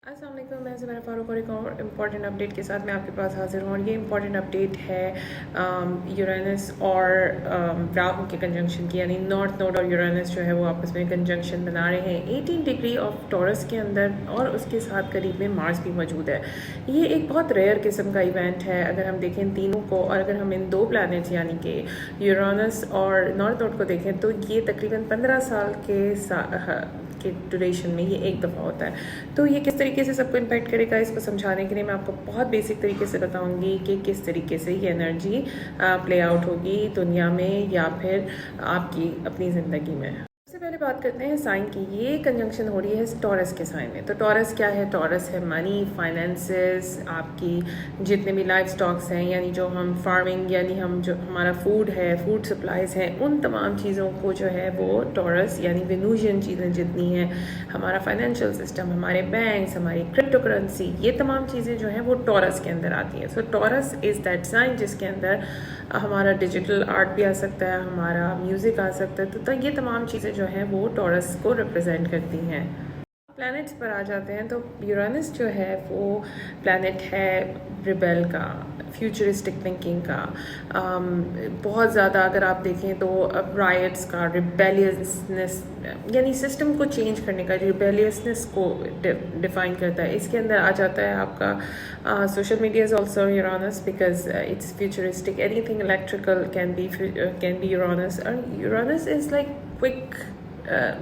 अस्सलाम वालेकुम, मैं ज़ुबैरा फ़ारूक और एक और इम्पॉर्टेंट अपडेट के साथ मैं आपके पास हाज़िर हूँ। और ये इम्पॉर्टेंट अपडेट है यूरेनस और राहु के कंजंक्शन की, यानी नॉर्थ नोड और यूरेनस जो है वो आपस में कंजंक्शन बना रहे हैं 18 डिग्री ऑफ टॉरस के अंदर, और उसके साथ करीब में मार्स भी मौजूद है। ये एक बहुत रेयर किस्म का इवेंट है अगर हम देखें इन तीनों को, और अगर हम इन दो प्लैनेट्स यानी कि यूरेनस और नॉर्थ नोड को देखें तो ये तकरीबन 15 साल के ड्यूरेशन में ये एक दफ़ा होता है। तो ये किस तरीके से सबको इम्पैक्ट करेगा, इसको समझाने के लिए मैं आपको बहुत बेसिक तरीके से बताऊंगी कि किस तरीके से ये एनर्जी प्ले आउट होगी दुनिया में या फिर आपकी अपनी ज़िंदगी में। सबसे पहले बात करते हैं साइन की। ये कंजंक्शन हो रही है टॉरस के साइन में। तो टॉरस क्या है? टॉरस है मनी, फाइनेंसेस, आपकी जितने भी लाइफ स्टॉक्स हैं, यानी जो हम फार्मिंग, यानी हम जो हमारा फूड है, फूड सप्लाईज हैं, उन तमाम चीज़ों को जो है वो टॉरस यानी वेनूशियन चीज़ें जितनी हैं, हमारा फाइनेंशियल सिस्टम, हमारे बैंक्स, हमारी क्रिप्टो करेंसी, ये तमाम चीज़ें जो हैं वो टॉरस के अंदर आती हैं। सो टॉरस इज़ दैट साइन जिसके अंदर हमारा डिजिटल आर्ट भी आ सकता है, हमारा म्यूज़िक आ सकता है। तो ये तमाम चीज़ें जो हैं वो टॉरस को रिप्रेजेंट करती हैं। प्लैनेट्स पर आ जाते हैं तो यूरेनस जो है वो प्लैनेट है रिबेल का, फ्यूचरिस्टिक थिंकिंग का, बहुत ज़्यादा अगर आप देखें तो राइट्स का, रिबेलियसनेस यानी सिस्टम को चेंज करने का, रिबेलियसनेस को डिफाइन करता है। इसके अंदर आ जाता है आपका social media is also Uranus because it's futuristic. Anything electrical can be Uranus, और Uranus is like quick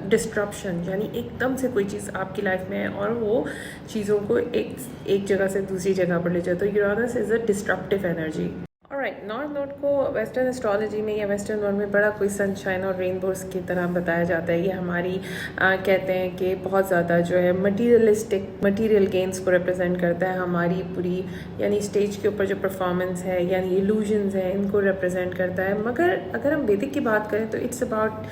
disruption, यानी एकदम से कोई चीज़ आपकी लाइफ में है और वो चीज़ों को एक जगह से दूसरी जगह पर ले जाए। तो Uranus is a disruptive energy. Alright, north node को वेस्टर्न एस्ट्रोलॉजी में या वेस्टर्न वर्ल्ड में बड़ा कोई सनशाइन और रेनबोस की तरह बताया जाता है। ये हमारी कहते हैं कि बहुत ज़्यादा जो है मटीरियल गेन्स को रिप्रेजेंट करता है। हमारी पूरी यानी स्टेज के ऊपर जो परफॉर्मेंस है, यानी इल्यूजन्स हैं, इनको रिप्रेजेंट करता है। मगर अगर हम वैदिक की बात करें तो it's about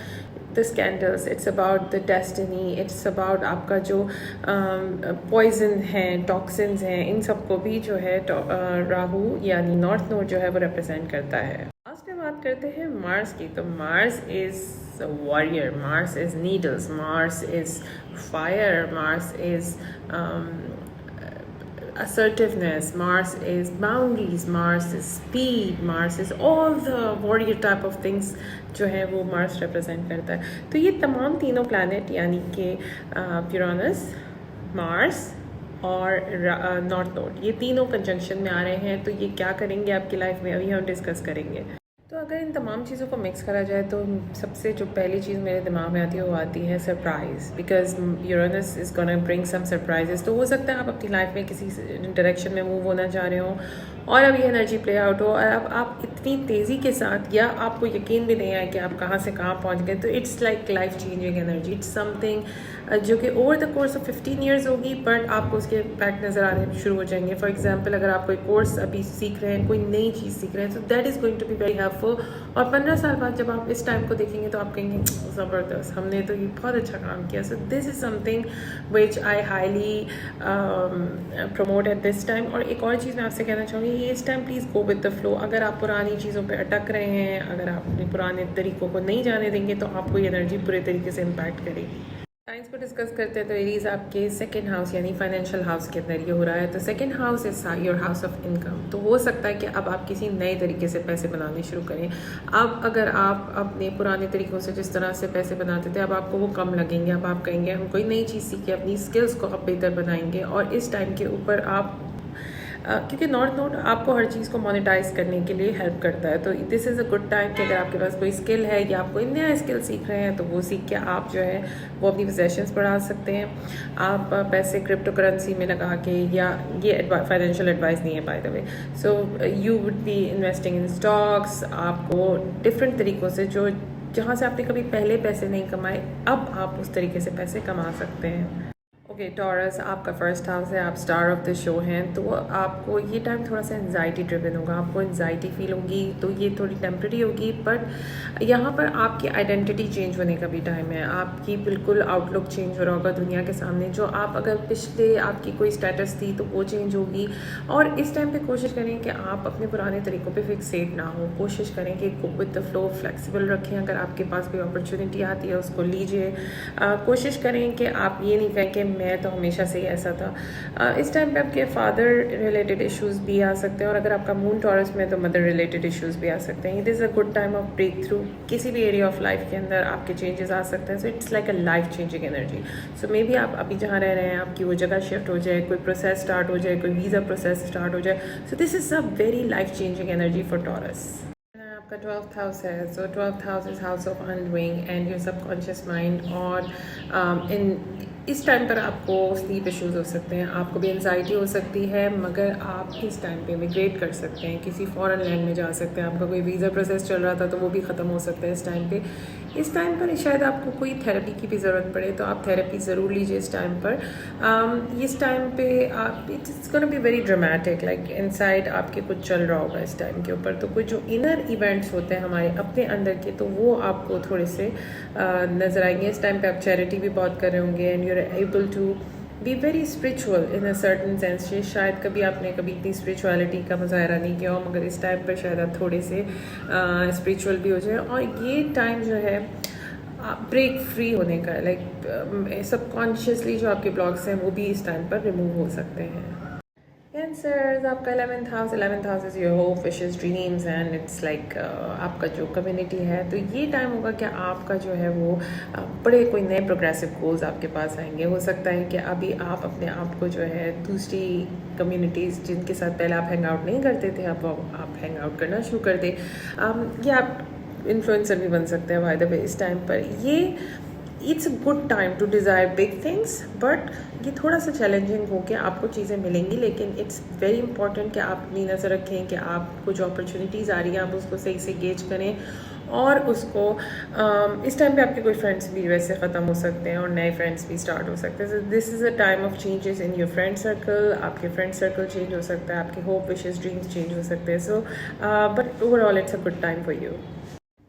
the scandals, it's about the destiny, it's about आपका जो पॉइजन है, टॉक्सिन्स हैं, इन सबको भी जो है राहु यानी नॉर्थ नोड जो है वो रिप्रेजेंट करता है। लास्ट में बात करते हैं मार्स की। तो Mars is warrior, Mars is needles, Mars is fire, Mars is assertiveness, Mars is boundaries, Mars is speed, Mars is all the warrior type of things जो है वो मार्स रिप्रेजेंट करता है। तो ये तमाम तीनों प्लैनेट यानी कि यूरेनस, मार्स और नॉर्थ नोड, ये तीनों कंजंक्शन में आ रहे हैं। तो ये क्या करेंगे आपकी लाइफ में, अभी हम डिस्कस करेंगे। तो अगर इन तमाम चीज़ों को मिक्स करा जाए तो सबसे जो पहली चीज़ मेरे दिमाग में आती है वो आती है surprise, because Uranus is gonna bring some surprises. तो हो सकता है आप अपनी लाइफ में किसी डायरेक्शन में मूव होना चाह रहे हो और अब ये एनर्जी प्ले आउट हो, और अब आप इतनी तेज़ी के साथ, या आपको यकीन भी नहीं आया कि आप कहाँ से कहाँ पहुँच गए। तो it's like life changing energy, it's something जो कि over the course of 15 years होगी, बट आपको उसके इम्पैक्ट नज़र आने शुरू हो जाएंगे। फॉर एग्जाम्पल, अगर आप कोई कोर्स अभी सीख रहे हैं, कोई नई चीज़ सीख रहे हैं, तो that is going to be very helpful. और 15 साल बाद जब आप इस टाइम को देखेंगे तो आप कहेंगे ज़बरदस्त, हमने तो ये बहुत अच्छा काम किया। सो this is something which I highly promote at this time. और एक और चीज़ मैं आपसे कहना चाहूँगी, ये इस time please go with the flow. अगर आप पुरानी चीज़ों पे अटक रहे हैं, अगर आप अपने पुराने तरीक़ों को नहीं जाने देंगे तो आपको ये एनर्जी पूरे तरीके से इम्पैक्ट करेगी। साइंस को डिस्कस करते हैं तो एरीज आपके सेकंड हाउस यानी फाइनेंशियल हाउस के अंदर ये हो रहा है। तो second house is your house of income. तो हो सकता है कि अब आप किसी नए तरीके से पैसे बनाने शुरू करें। अब अगर आप अपने पुराने तरीक़ों से जिस तरह से पैसे बनाते थे, अब आपको वो कम लगेंगे। अब आप कहेंगे हम कोई नई चीज़ सीखे, अपनी स्किल्स को अब बेहतर बनाएंगे। और इस टाइम के ऊपर आप क्योंकि नॉर्थ नोड आपको हर चीज़ को मोनेटाइज करने के लिए हेल्प करता है। तो this is a good time कि अगर आपके पास कोई स्किल है या आप कोई नया स्किल सीख रहे हैं तो वो सीख के आप जो है वो अपनी पोजेशंस बढ़ा सकते हैं। आप पैसे क्रिप्टो करेंसी में लगा के, या ये फाइनेंशियल एडवाइस नहीं है by the way, so you would be investing in stocks. आपको डिफरेंट तरीक़ों से जो जहाँ से आपने कभी पहले पैसे नहीं कमाए, अब आप उस तरीके से पैसे कमा सकते हैं। ओके, टॉरस आपका फर्स्ट हाउस है, आप स्टार ऑफ द शो हैं। तो आपको ये टाइम थोड़ा सा एनजाइटी ड्रिवन होगा, आपको एनजाइटी फील होगी। तो ये थोड़ी टेम्प्रेरी होगी, बट यहाँ पर आपकी आइडेंटिटी चेंज होने का भी टाइम है। आपकी बिल्कुल आउटलुक चेंज हो रहा होगा दुनिया के सामने। जो आप अगर पिछले आपकी कोई स्टेटस थी तो वो चेंज होगी। और इस टाइम पे कोशिश करें कि आप अपने पुराने तरीक़ों पे फिक्सेट ना हो। कोशिश करें कि go with the flow, flexible रखें। अगर आपके पास कोई अपॉर्चुनिटी आती है उसको लीजिए। कोशिश करें कि आप ये नहीं कहें कि है तो हमेशा से ही ऐसा था। इस टाइम पे आपके फादर रिलेटेड इश्यूज़ भी आ सकते हैं, और अगर आपका मून टॉरस में तो मदर रिलेटेड इश्यूज़ भी आ सकते हैं। It is a good time of breakthrough, किसी भी एरिया ऑफ लाइफ के अंदर आपके चेंजेस आ सकते हैं। So it's like a life changing energy. So may be आप अभी जहाँ रह रहे हैं आपकी वो जगह शिफ्ट हो जाए, कोई प्रोसेस स्टार्ट हो जाए, कोई वीज़ा प्रोसेस स्टार्ट हो जाए। सो this is a very life changing energy for taurus. आपका 12th हाउस है, सो 12th house is house of undoing and your subconscious mind. और इन इस टाइम पर आपको स्लीप इश्यूज हो सकते हैं, आपको भी एनजाइटी हो सकती है, मगर आप इस टाइम पे इमिग्रेट कर सकते हैं, किसी फॉरेन लैंड में जा सकते हैं। आपका कोई वीज़ा प्रोसेस चल रहा था तो वो भी ख़त्म हो सकता है इस टाइम पे। इस टाइम पर शायद आपको कोई थेरेपी की भी ज़रूरत पड़े तो आप थेरेपी ज़रूर लीजिए इस टाइम पर। इस टाइम पे आप it's gonna be very dramatic, like inside आपके कुछ चल रहा होगा इस टाइम के ऊपर। तो कुछ जो इनर इवेंट्स होते हैं हमारे अपने अंदर के, तो वो आपको थोड़े से नज़र आएंगे। इस टाइम पे आप चैरिटी भी बहुत कर रहे होंगे and you are able to be very spiritual in a certain sense. शायद कभी आपने कभी इतनी स्पिरिचुअलिटी का मुजाहरा नहीं किया हो, मगर इस टाइम पर शायद आप थोड़े से स्पिरिचुअल भी हो जाए। और ये टाइम जो है ब्रेक फ्री होने का, लाइक सबकॉन्शियसली जो आपके ब्लॉक्स हैं वो भी इस टाइम पर रिमूव हो सकते हैं। कैंसर्स, आपका 11th house is your hope, wishes, dreams and it's like आपका जो कम्युनिटी है। तो ये टाइम होगा कि आपका जो है वो बड़े कोई नए प्रोग्रेसिव गोल्स आपके पास आएंगे। हो सकता है कि अभी आप अपने आप को जो है दूसरी कम्युनिटीज़ जिनके साथ पहले आप हैंग आउट नहीं करते थे, अब आप हैंग आउट करना शुरू कर दें, या आप इन्फ्लुएंसर भी बन सकते हैं। बाय द वे इस टाइम पर ये it's a good time to desire big things, but ये थोड़ा सा चैलेंजिंग हो कि आपको चीज़ें मिलेंगी, लेकिन इट्स वेरी इंपॉर्टेंट कि आप अपनी नज़र रखें कि आपको जो अपॉर्चुनिटीज़ आ रही हैं आप उसको सही से गेज करें। और उसको इस टाइम पे आपके कोई फ्रेंड्स भी वैसे ख़त्म हो सकते हैं और नए फ्रेंड्स भी स्टार्ट हो सकते हैं। This is a time of changes in your friend circle. आपके फ्रेंड सर्कल चेंज हो सकता है, आपके होप, विशेस, ड्रीम्स चेंज हो सकते हैं। So but overall it's a good time for you.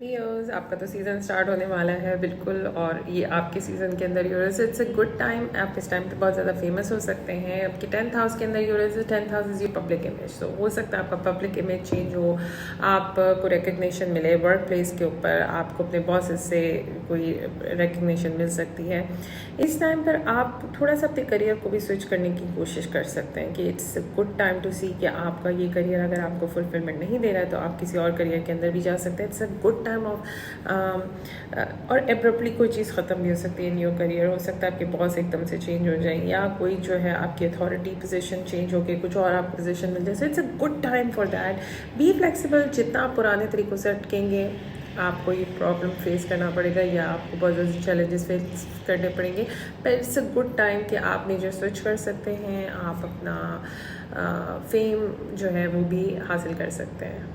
Leos, आपका तो सीज़न स्टार्ट होने वाला है बिल्कुल, और ये आपके सीज़न के अंदर Uranus, it's a good time. आप इस टाइम पे बहुत ज़्यादा फेमस हो सकते हैं। आपके 10th हाउस के अंदर Uranus, 10th house is your public image. तो हो सकता है आपका पब्लिक इमेज चेंज हो, आपको रिकग्निशन मिले वर्क प्लेस के ऊपर, आपको अपने बॉसेस से कोई रिकग्निशन मिल सकती है। इस टाइम पर आप थोड़ा सा अपने करियर को भी स्विच करने की कोशिश कर सकते हैं कि it's a good time to see कि आपका ये करियर अगर आपको फुलफिलमेंट नहीं दे रहा है तो आप किसी और करियर के अंदर भी जा सकते हैं। It's a good time of और एब्रप्टली कोई चीज़ ख़त्म भी हो सकती है। न्यू करियर हो सकता है, आपके बॉस एकदम से चेंज हो जाए, या कोई जो है आपकी अथॉरिटी पोजीशन चेंज होकर कुछ और आप पोजीशन मिल जाए। सो it's a good time for that. Be flexible, जितना आप पुराने तरीक़ों से अटकेंगे आपको ये प्रॉब्लम फेस करना पड़ेगा या आपको बहुत ज़्यादा चैलेंजेस फेस करने पड़ेंगे, पर इट्स अ गुड टाइम कि आप मेजर स्विच कर सकते हैं, आप अपना फेम जो है वो भी हासिल कर सकते हैं।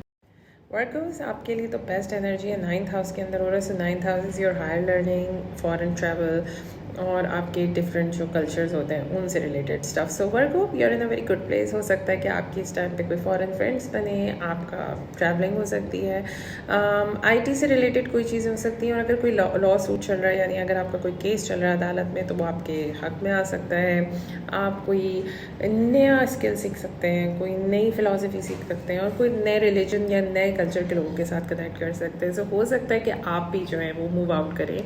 वर्कर्स, आपके लिए तो बेस्ट एनर्जी है 9th हाउस के अंदर हो रहा है। So 9th house is your higher learning, foreign travel और आपके डिफरेंट जो कल्चर्स होते हैं उनसे related stuff. So Virgo, you are in a very good place. हो सकता है कि आपकी इस टाइम पे कोई फॉरेन फ्रेंड्स बने, आपका ट्रैवलिंग हो सकती है, आईटी से रिलेटेड कोई चीज़ें हो सकती हैं। और अगर कोई लॉ सूट चल रहा है, यानी अगर आपका कोई केस चल रहा है अदालत में, तो वो आपके हक में आ सकता है। आप कोई नया स्किल सीख सकते हैं, कोई नई फ़िलासफ़ी सीख सकते हैं, और कोई नए रिलीजन या नए कल्चर के लोगों के साथ कनेक्ट कर सकते हैं। सो हो सकता है कि आप भी जो है वो मूव आउट करें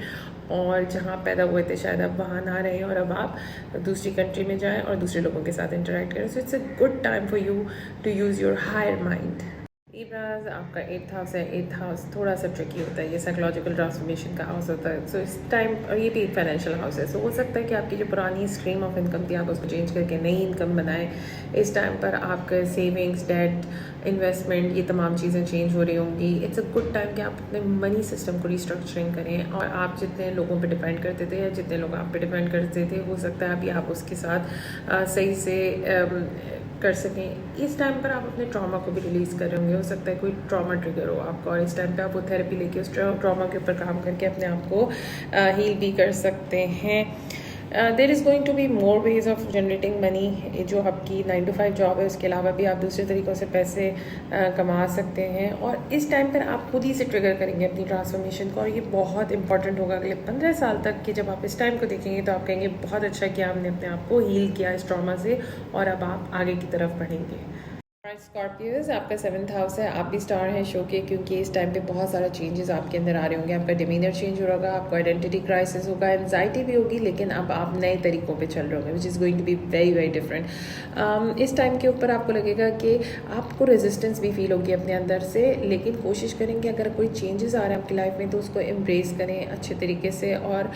और जहाँ पैदा हुए थे शायद आप वहाँ ना रहें और अब आप दूसरी कंट्री में जाएं और दूसरे लोगों के साथ इंटरेक्ट करें। So it's a good time for you to use your higher mind. Libras, आपका 8th हाउस है। 8th हाउस थोड़ा सा ट्रिकी होता है, ये साइकोलॉजिकल ट्रांसफॉर्मेशन का हाउस होता है। सो इस टाइम, और ये भी एक फाइनेंशियल हाउस है। सो हो सकता है कि आपकी जो पुरानी स्ट्रीम ऑफ इनकम थी आप उसको चेंज करके नई इनकम बनाएं। इस टाइम पर आपके सेविंग्स, डेट, इन्वेस्टमेंट, ये तमाम चीज़ें चेंज हो रही होंगी। इट्स अ गुड टाइम कि आप अपने मनी सिस्टम को रिस्ट्रक्चरिंग करें, और आप जितने लोगों पे डिपेंड करते थे या जितने लोग आप पे डिपेंड करते थे, हो सकता है अभी आप उसके साथ सही से कर सकें। इस टाइम पर आप अपने ट्रॉमा को भी रिलीज़ कर रहे होंगे। हो सकता है कोई ट्रॉमा ट्रिगर हो आपका, और इस टाइम पे आप वो थेरेपी लेके उस ट्रॉमा के ऊपर काम करके अपने आप को हील भी कर सकते हैं। There is going to be more ways of generating money. जो आपकी 9 to 5 जॉब है उसके अलावा भी आप दूसरे तरीक़ों से पैसे कमा सकते हैं, और इस टाइम पर आप खुद ही से ट्रिगर करेंगे अपनी ट्रांसफॉर्मेशन को, और ये बहुत इंपॉर्टेंट होगा अगले 15 साल तक कि जब आप इस टाइम को देखेंगे तो आप कहेंगे बहुत अच्छा कि आपने अपने आप को हील किया इस ट्रॉमा से, और अब आप आगे की तरफ बढ़ेंगे। स्कॉर्पियोज आपका 7th हाउस है। आप भी स्टार हैं शो के, क्योंकि इस टाइम पे बहुत सारा चेंजेस आपके अंदर आ रहे होंगे। आपका डिमीनर चेंज हो रहा होगा, आपको आइडेंटिटी क्राइसिस होगा, एंजाइटी भी होगी, लेकिन अब आप नए तरीक़ों पे चल रहे होंगे, which is going to be very very different. इस टाइम के ऊपर आपको लगेगा कि आपको रेजिस्टेंस भी फील होगी अपने अंदर से, लेकिन कोशिश करें कि अगर कोई चेंजेस आ रहे हैं आपकी लाइफ में तो उसको एम्ब्रेस करें अच्छे तरीके से और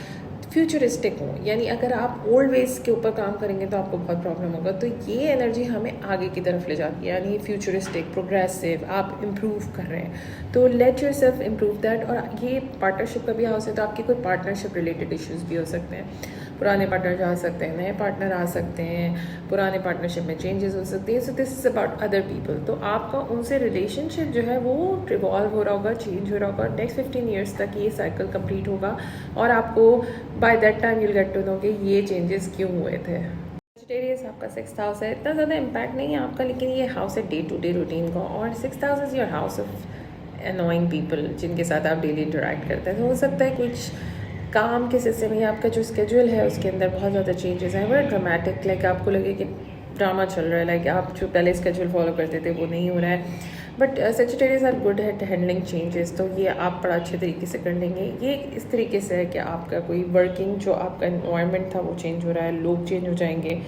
फ्यूचरिस्टिक हो। यानी अगर आप ओल्ड वेज के ऊपर काम करेंगे तो आपको बहुत प्रॉब्लम होगा। तो ये एनर्जी हमें आगे की तरफ ले जाती है, यानी फ्यूचरिस्टिक, प्रोग्रेसिव, आप इम्प्रूव कर रहे हैं। तो let your self improve that. और ये पार्टनरशिप का भी हाउस है, तो आपके कोई पार्टनरशिप रिलेटेड इश्यूज़ भी हो सकते हैं। पुराने पार्टनर जा सकते हैं, नए पार्टनर आ सकते हैं, पुराने पार्टनरशिप में चेंजेस हो सकती हैं। सो this is about other people. तो आपका उनसे रिलेशनशिप जो है वो रिवॉल्व हो रहा होगा, चेंज हो रहा होगा। नेक्स्ट 15 ईयर्स तक ये साइकिल कंप्लीट होगा और आपको by that time you'll get to know कि ये चेंजेस क्यों हुए थे। वेजिटेरियस आपका 6th हाउस है। इतना ज़्यादा इम्पैक्ट नहीं है आपका, लेकिन ये हाउस है डे टू डे रूटीन का। और 6th house is your house of annoying people, जिनके साथ आप डेली इंटरेक्ट करते हैं। तो हो सकता है कुछ काम के सिलसिले में आपका जो स्केड्यूल है उसके अंदर बहुत ज़्यादा चेंजेस हैं, बड़ा ड्रामेटिक, लाइक आपको लगे कि ड्रामा चल रहा है, लाइक आप जो पहले स्केड्यूल फॉलो करते थे वो नहीं हो रहा है। But Sagittarius are good at handling changes, तो ये आप बड़ा अच्छे तरीके से कर लेंगे। ये इस तरीके से है कि आपका कोई वर्किंग जो आपका इन्वायरमेंट था वो चेंज हो रहा है, लोग चेंज हो जाएंगे।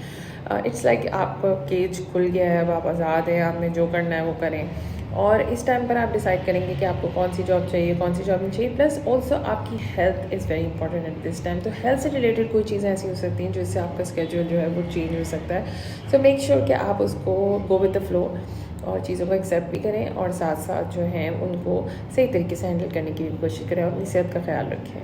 इट्स लाइक आपका केज खुल गया है, अब आप आज़ाद हैं, आपने जो करना है वो करें। और इस टाइम पर आप डिसाइड करेंगे कि आपको कौन सी जॉब चाहिए, कौन सी जॉब नहीं चाहिए। प्लस ऑल्सो आपकी health is very important at this time. तो हेल्थ से रिलेटेड कोई चीज़ें ऐसी हो सकती हैं जिससे आपका स्केड्यूल जो है वो चेंज हो सकता है। सो मेक श्योर कि आप उसको गो विद द फ्लो और चीज़ों को एक्सेप्ट भी करें, और साथ साथ जो है उनको सही तरीके से हैंडल करने की भी कोशिश करें और अपनी सेहत का ख्याल रखें।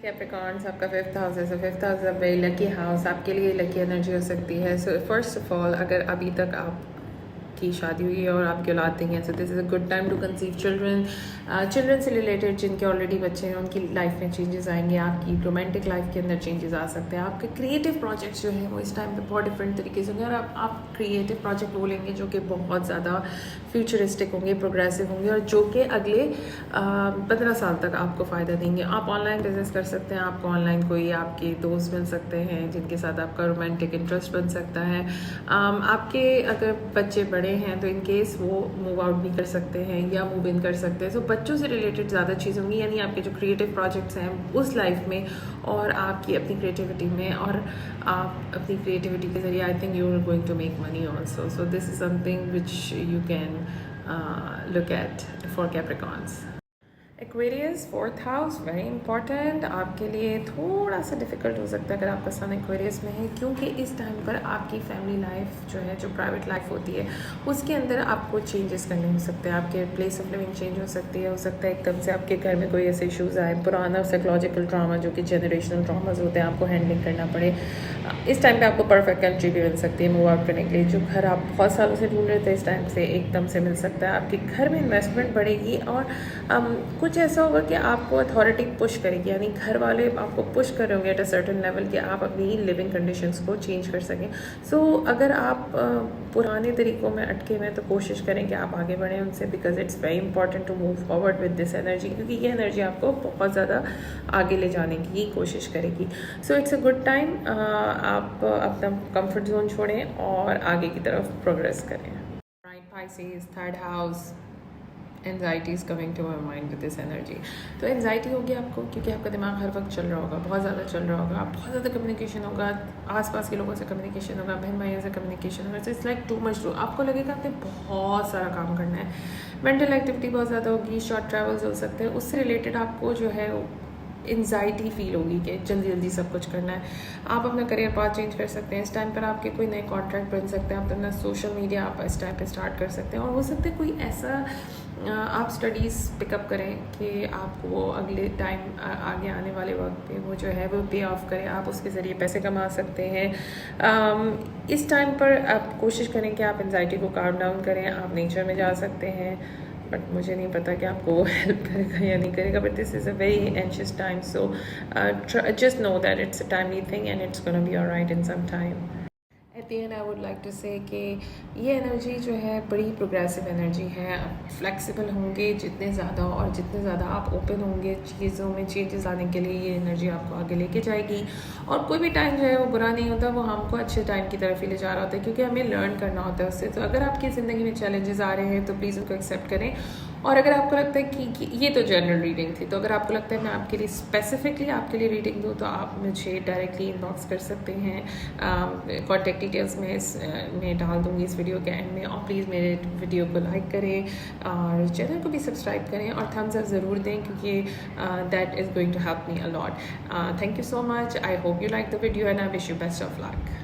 कैप्रिकॉर्न्स आपका 5th हाउस है। सो 5th house a very lucky house, आपके लिए लकी एनर्जी हो सकती है। सो फर्स्ट ऑफ ऑल, अगर अभी तक आप की शादी हुई है और आपकी औलाद नहीं है, so this is a good time to conceive children. Children से रिलेटेड जिनके ऑलरेडी बच्चे हैं उनकी लाइफ में चेंजेस आएंगे, आपकी रोमांटिक लाइफ के अंदर चेंजेस आ सकते हैं। आपके क्रिएटिव प्रोजेक्ट्स जो हैं वो इस टाइम पे बहुत डिफरेंट तरीके से होंगे, और आप क्रिएटिव प्रोजेक्ट वो लेंगे जो कि बहुत ज़्यादा फ्यूचरिस्टिक होंगे, प्रोग्रेसिव होंगे, और जो कि अगले 15 साल तक आपको फ़ायदा देंगे। आप ऑनलाइन बिजनेस कर सकते हैं, आपको ऑनलाइन कोई आपके दोस्त मिल सकते हैं जिनके साथ आपका रोमांटिक इंटरेस्ट बन सकता है। आपके अगर बच्चे बड़े हैं तो इन केस वो मूव आउट भी कर सकते हैं या मूव इन कर सकते हैं। सो बच्चों से रिलेटेड ज़्यादा चीज़ होंगी, यानी आपके जो क्रिएटिव प्रोजेक्ट्स हैं उस लाइफ में और आपकी अपनी क्रिएटिविटी में, और आप अपनी क्रिएटिविटी के जरिए I think you are going to make money also. So this is something which you can look at for Capricorns. Aquarius 4th house very important, आपके लिए थोड़ा सा डिफिकल्ट हो सकता है अगर आपका सन एक्वेरियस में है, क्योंकि इस टाइम पर आपकी फैमिली लाइफ जो है, जो प्राइवेट लाइफ होती है, उसके अंदर आपको चेंजेस करने हो सकते हैं। आपके प्लेस ऑफ लिविंग चेंज हो सकती है। हो सकता है एकदम से आपके घर में कोई ऐसे इशूज़ आए, पुराना साइकोलॉजिकल ट्रामा जो कि जनरेशनल ट्रामाज होते हैं, आपको हैंडलिंग करना पड़े। इस टाइम पे आपको परफेक्ट कंट्री भी मिल सकती है मूव आउट करने के लिए। जो घर आप बहुत सालों से ढूंढ रहे थे, इस टाइम से एकदम से मिल सकता है। आपके घर में इन्वेस्टमेंट बढ़ेगी, और कुछ ऐसा होगा कि आपको अथॉरिटी पुश करेगी, यानी घर वाले आपको पुश कर रहे होंगे एट अ सर्टेन लेवल कि आप अपनी लिविंग कंडीशंस को चेंज कर सकें। सो अगर आप पुराने तरीक़ों में अटके हुए हैं तो कोशिश करें कि आप आगे बढ़ें उनसे, because it's very important to move forward with this energy, क्योंकि ये एनर्जी आपको बहुत ज़्यादा आगे ले जाने की कोशिश करेगी। सो इट्स अ गुड टाइम, आप अपना कंफर्ट जोन छोड़ें और आगे की तरफ प्रोग्रेस करें। Right, Pisces 3rd house, anxiety is coming to my mind with this energy. तो एनजाइटी होगी आपको, क्योंकि आपका दिमाग हर वक्त चल रहा होगा, बहुत ज़्यादा चल रहा होगा, बहुत ज़्यादा कम्युनिकेशन होगा, आसपास के लोगों से कम्युनिकेशन होगा, बहन भाइयों से कम्युनिकेशन होगा। It's like too much. आपको लगेगा आपने बहुत सारा काम करना है, मेंटल एक्टिविटी बहुत ज़्यादा होगी, शॉर्ट ट्रैवल्स हो सकते हैं, उससे रिलेटेड आपको जो है एंजाइटी फील होगी कि जल्दी जल्दी सब कुछ करना है। आप अपना करियर पाथ चेंज कर सकते हैं। इस टाइम पर आपके कोई नए कॉन्ट्रैक्ट बन सकते हैं, आप अपना सोशल मीडिया आप इस टाइम पे स्टार्ट कर सकते हैं, और हो सकता है कोई ऐसा आप स्टडीज़ पिकअप करें कि आपको वो अगले टाइम आगे आने वाले वक्त पे वो जो है वो पे ऑफ करें, आप उसके ज़रिए पैसे कमा सकते हैं। इस टाइम पर आप कोशिश करें कि आप एंजाइटी को काम डाउन करें। आप नेचर में जा सकते हैं, बट मुझे नहीं पता कि आपको वो हेल्प करेगा या नहीं करेगा, but this is a very anxious time. So just know that it's a timely thing and it's gonna be alright in some time. At the end I would like to say कि ये energy जो है बड़ी progressive energy है। Flexible होंगे जितने ज़्यादा और जितने ज़्यादा आप ओपन होंगे चीज़ों में चेंजेस आने के लिए, ये एनर्जी आपको आगे लेके जाएगी। और कोई भी टाइम जो है वो बुरा नहीं होता, वो हमको अच्छे टाइम की तरफ ही ले जा रहा होता है, क्योंकि हमें लर्न करना होता है उससे। तो अगर आपकी ज़िंदगी में चैलेंजेस आ रहे हैं तो प्लीज़ उनको एक्सेप्ट करें। और अगर आपको लगता है कि ये तो जनरल रीडिंग थी, तो अगर आपको लगता है मैं आपके लिए स्पेसिफिकली आपके लिए रीडिंग दूँ तो आप मुझे डायरेक्टली इनबॉक्स कर सकते हैं। कॉन्टैक्ट डिटेल्स मैं डाल दूँगी इस वीडियो के एंड में। और प्लीज़ मेरे वीडियो को लाइक करें और चैनल को भी सब्सक्राइब करें और थम्स अप ज़रूर दें, क्योंकि that is going to help me a lot. Thank you so much. I hope you like the video and I wish you best of luck.